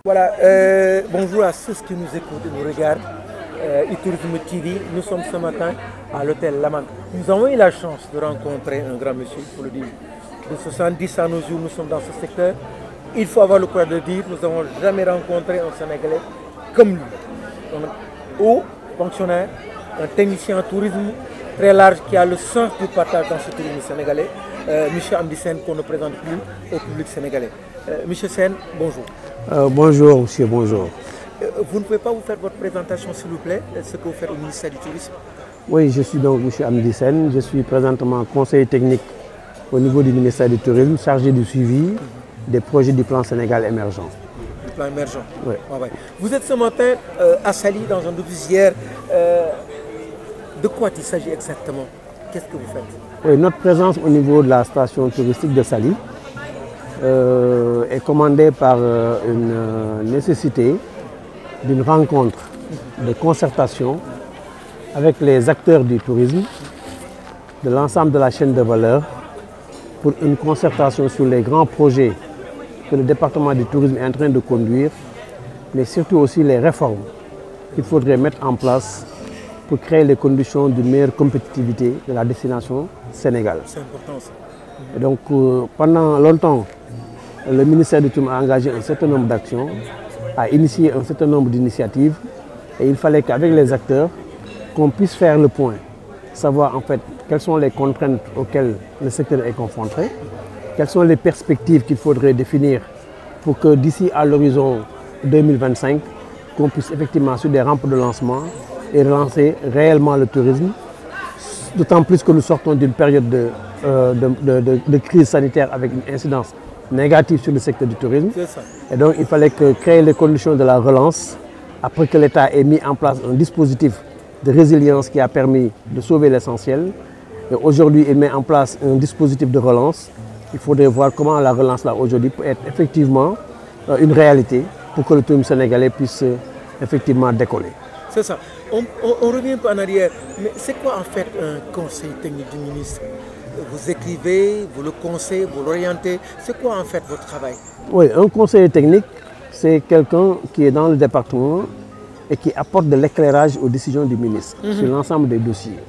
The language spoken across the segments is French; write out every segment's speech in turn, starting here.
Voilà, bonjour à ceux qui nous écoutent et nous regardent. e-Tourisme TV, nous sommes ce matin à l'hôtel Laman. Nous avons eu la chance de rencontrer un grand monsieur, il faut le dire. De 70 à nos jours, nous sommes dans ce secteur. Il faut avoir le courage de dire, nous n'avons jamais rencontré un Sénégalais comme lui. Un haut fonctionnaire, un technicien en tourisme très large qui a le sens du partage dans ce tourisme sénégalais. Monsieur Amdi Sène, qu'on ne présente plus au public sénégalais. Monsieur Sène, bonjour. Bonjour, monsieur, bonjour. Vous ne pouvez pas vous faire votre présentation, s'il vous plaît, ce que vous faites au ministère du Tourisme? Oui, je suis donc monsieur Amdi Sène, je suis présentement conseiller technique au niveau du ministère du Tourisme, chargé du suivi des projets du plan Sénégal émergent. Du plan émergent. Oui. Ah ouais. Vous êtes ce matin à Saly, dans un officier. De quoi il s'agit exactement? Qu'est-ce que vous faites? Oui, notre présence au niveau de la station touristique de Saly est commandée par une nécessité d'une rencontre de concertation avec les acteurs du tourisme, de l'ensemble de la chaîne de valeur, pour une concertation sur les grands projets que le département du tourisme est en train de conduire, mais surtout aussi les réformes qu'il faudrait mettre en place pour créer les conditions d'une meilleure compétitivité de la destination Sénégal. C'est important ça. Et donc pendant longtemps, le ministère du Tourisme a engagé un certain nombre d'actions, a initié un certain nombre d'initiatives, et il fallait qu'avec les acteurs, qu'on puisse faire le point, savoir en fait quelles sont les contraintes auxquelles le secteur est confronté, quelles sont les perspectives qu'il faudrait définir pour que d'ici à l'horizon 2025, qu'on puisse effectivement sur des rampes de lancement et relancer réellement le tourisme, d'autant plus que nous sortons d'une période de crise sanitaire avec une incidence négative sur le secteur du tourisme. Et donc il fallait créer les conditions de la relance, après que l'État ait mis en place un dispositif de résilience qui a permis de sauver l'essentiel. Et aujourd'hui, il met en place un dispositif de relance. Il faudrait voir comment la relance là aujourd'hui peut être effectivement une réalité pour que le tourisme sénégalais puisse effectivement décoller. C'est ça. On revient un peu en arrière. Mais c'est quoi en fait un conseil technique du ministre? Vous écrivez, vous le conseillez, vous l'orientez. C'est quoi en fait votre travail? Oui, un conseiller technique, c'est quelqu'un qui est dans le département et qui apporte de l'éclairage aux décisions du ministre sur l'ensemble des dossiers.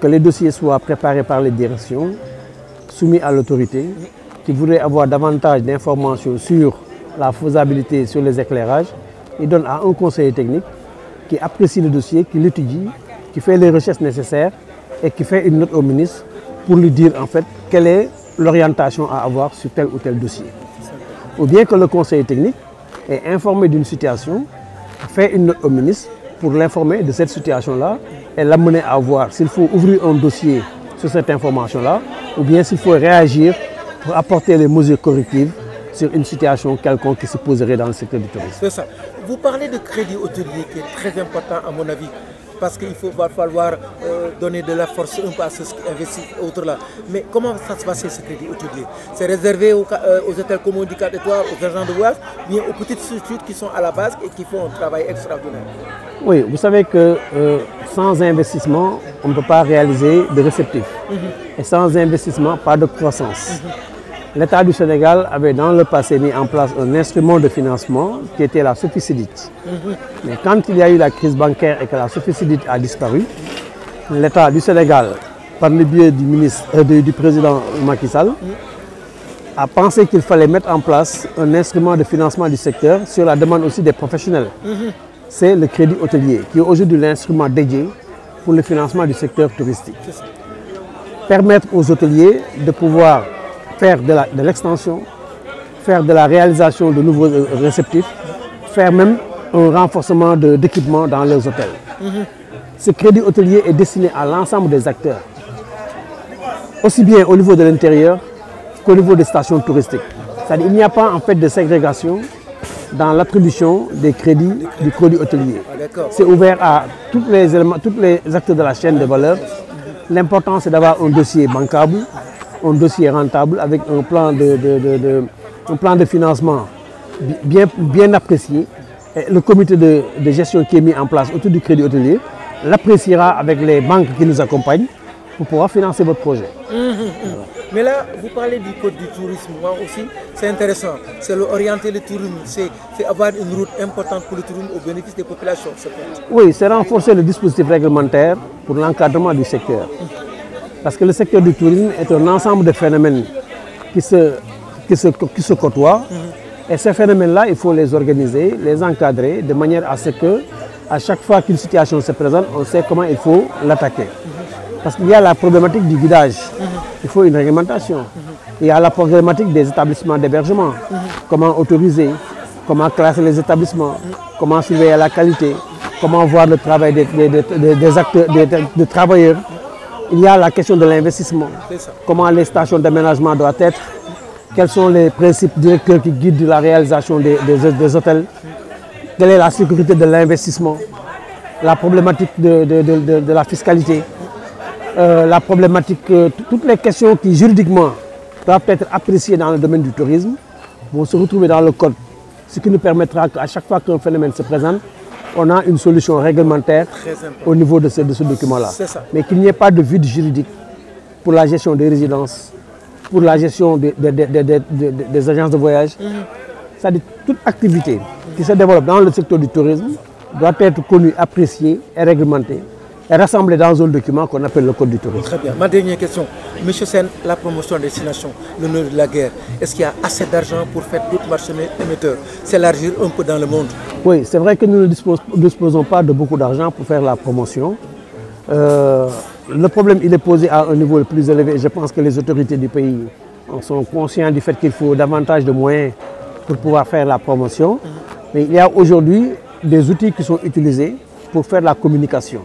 Que les dossiers soient préparés par les directions, soumis à l'autorité, qui voudrait avoir davantage d'informations sur la faisabilité, sur les éclairages. Il donne à un conseiller technique qui apprécie le dossier, qui l'étudie, qui fait les recherches nécessaires et qui fait une note au ministre pour lui dire en fait quelle est l'orientation à avoir sur tel ou tel dossier. Ou bien que le conseiller technique est informé d'une situation, fait une note au ministre pour l'informer de cette situation-là et l'amener à voir s'il faut ouvrir un dossier sur cette information-là ou bien s'il faut réagir pour apporter les mesures correctives sur une situation quelconque qui se poserait dans le secteur du tourisme. C'est ça. Vous parlez de crédit hôtelier qui est très important à mon avis, parce qu'il va falloir donner de la force un peu à ceux qui investissent autres là. Mais comment ça se passe ce crédit hôtelier? C'est réservé aux hôtels comme on dit 4 étoiles, aux agents de voyage, bien aux petites structures qui sont à la base et qui font un travail extraordinaire? Oui, vous savez que sans investissement, on ne peut pas réaliser de réceptifs. Et sans investissement, pas de croissance. L'État du Sénégal avait dans le passé mis en place un instrument de financement qui était la Soficidite. Mais quand il y a eu la crise bancaire et que la Soficidite a disparu, l'État du Sénégal, par le biais du ministre, du président Macky Sall, a pensé qu'il fallait mettre en place un instrument de financement du secteur sur la demande aussi des professionnels. C'est le crédit hôtelier qui est aujourd'hui l'instrument dédié pour le financement du secteur touristique. Permettre aux hôteliers de pouvoir faire de l'extension, faire de la réalisation de nouveaux réceptifs, faire même un renforcement d'équipements dans leurs hôtels. Ce crédit hôtelier est destiné à l'ensemble des acteurs, aussi bien au niveau de l'intérieur qu'au niveau des stations touristiques. C'est-à-dire qu'il n'y a pas en fait de ségrégation dans l'attribution des crédits du crédit hôtelier. C'est ouvert à tous les acteurs de la chaîne de valeur. L'important c'est d'avoir un dossier bancable, un dossier rentable avec un plan de financement bien apprécié. Et le comité de gestion qui est mis en place autour du crédit hôtelier l'appréciera avec les banques qui nous accompagnent pour pouvoir financer votre projet. Mais là, vous parlez du code du tourisme, moi aussi, c'est intéressant. C'est orienter le tourisme, c'est avoir une route importante pour le tourisme au bénéfice des populations. Oui, c'est renforcer le dispositif réglementaire pour l'encadrement du secteur. Parce que le secteur du tourisme est un ensemble de phénomènes qui se côtoient. Et ces phénomènes-là, il faut les organiser, les encadrer de manière à ce que, à chaque fois qu'une situation se présente, on sait comment il faut l'attaquer. Parce qu'il y a la problématique du guidage, il faut une réglementation. Il y a la problématique des établissements d'hébergement, comment autoriser, comment classer les établissements, comment surveiller la qualité, comment voir le travail des acteurs, des travailleurs. Il y a la question de l'investissement, comment les stations d'aménagement doivent être, quels sont les principes directeurs qui guident la réalisation des hôtels, quelle est la sécurité de l'investissement, la problématique de la fiscalité, la problématique, toutes les questions qui juridiquement doivent être appréciées dans le domaine du tourisme vont se retrouver dans le code, ce qui nous permettra qu'à chaque fois qu'un phénomène se présente, on a une solution réglementaire au niveau de ce document-là. Mais qu'il n'y ait pas de vide juridique pour la gestion des résidences, pour la gestion des agences de voyage. C'est-à-dire toute activité qui se développe dans le secteur du tourisme doit être connue, appréciée et réglementée et rassemblée dans un document qu'on appelle le code du tourisme. Très bien. Ma dernière question. Monsieur Sène, la promotion des destinations, l'honneur de la guerre, est-ce qu'il y a assez d'argent pour faire d'autres marchés émetteurs, s'élargir un peu dans le monde? Oui, c'est vrai que nous ne disposons pas de beaucoup d'argent pour faire la promotion. Le problème, il est posé à un niveau le plus élevé. Je pense que les autorités du pays sont conscients du fait qu'il faut davantage de moyens pour pouvoir faire la promotion. Mais il y a aujourd'hui des outils qui sont utilisés pour faire la communication.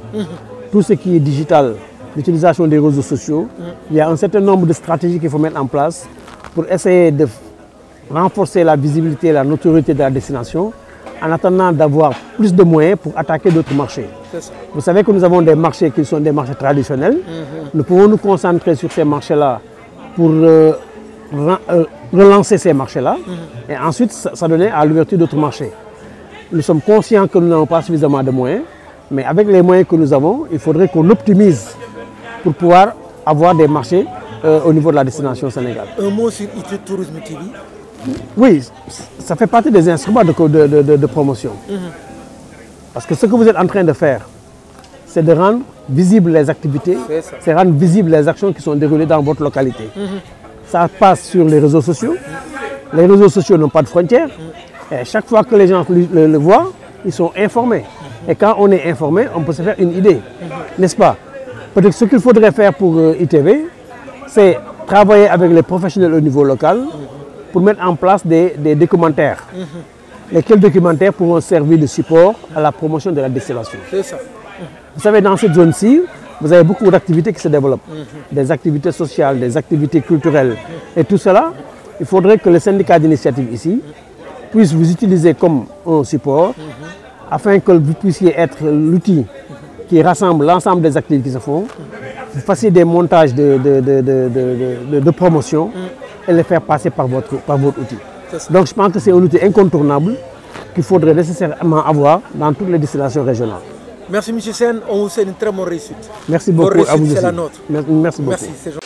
Tout ce qui est digital, l'utilisation des réseaux sociaux, il y a un certain nombre de stratégies qu'il faut mettre en place pour essayer de renforcer la visibilité et la notoriété de la destination en attendant d'avoir plus de moyens pour attaquer d'autres marchés. Vous savez que nous avons des marchés qui sont des marchés traditionnels. Nous pouvons nous concentrer sur ces marchés-là pour relancer ces marchés-là et ensuite s'adonner à l'ouverture d'autres marchés. Nous sommes conscients que nous n'avons pas suffisamment de moyens, mais avec les moyens que nous avons, il faudrait qu'on optimise pour pouvoir avoir des marchés au niveau de la destination Sénégal. Un mot sur ITV Tourisme TV. Oui, ça fait partie des instruments de promotion. Parce que ce que vous êtes en train de faire, c'est de rendre visibles les activités, c'est rendre visibles les actions qui sont déroulées dans votre localité. Ça passe sur les réseaux sociaux. Les réseaux sociaux n'ont pas de frontières. Et chaque fois que les gens le voient, ils sont informés. Et quand on est informé, on peut se faire une idée, n'est-ce pas? Peut-être ce qu'il faudrait faire pour ITV, c'est travailler avec les professionnels au niveau local pour mettre en place des documentaires. Lesquels documentaires pourront servir de support à la promotion de la destination. C'est ça. Vous savez, dans cette zone-ci, vous avez beaucoup d'activités qui se développent. Des activités sociales, des activités culturelles. Et tout cela, il faudrait que le syndicat d'initiative ici puisse vous utiliser comme un support afin que vous puissiez être l'outil qui rassemble l'ensemble des activités qui se font. Vous fassiez des montages de promotion et les faire passer par votre outil. Donc je pense que c'est un outil incontournable qu'il faudrait nécessairement avoir dans toutes les destinations régionales. Merci M. Sène, on vous souhaite une très bonne réussite. Merci beaucoup à vous aussi. C'est la nôtre. Merci beaucoup. Merci, c'est gentil.